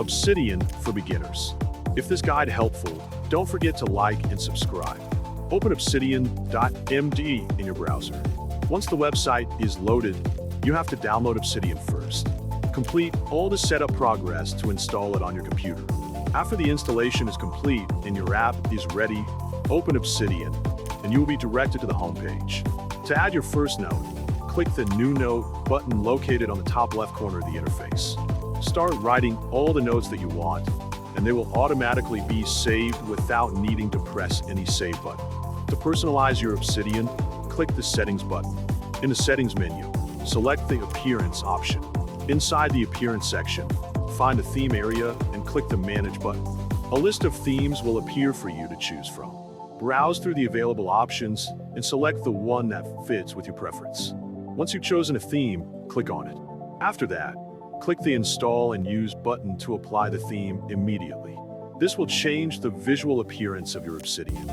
Obsidian for beginners. If this guide helpful, don't forget to like and subscribe. Open obsidian.md in your browser. Once the website is loaded, you have to download Obsidian first. Complete all the setup progress to install it on your computer. After the installation is complete and your app is ready, open Obsidian, and you will be directed to the home page. To add your first note, click the New Note button located on the top left corner of the interface. Start writing all the notes that you want, and they will automatically be saved without needing to press any save button. To personalize your Obsidian, click the Settings button. In the Settings menu, select the Appearance option. Inside the Appearance section, find the Theme area and click the Manage button. A list of themes will appear for you to choose from. Browse through the available options and select the one that fits with your preference. Once you've chosen a theme, click on it. After that, click the Install and Use button to apply the theme immediately. This will change the visual appearance of your Obsidian.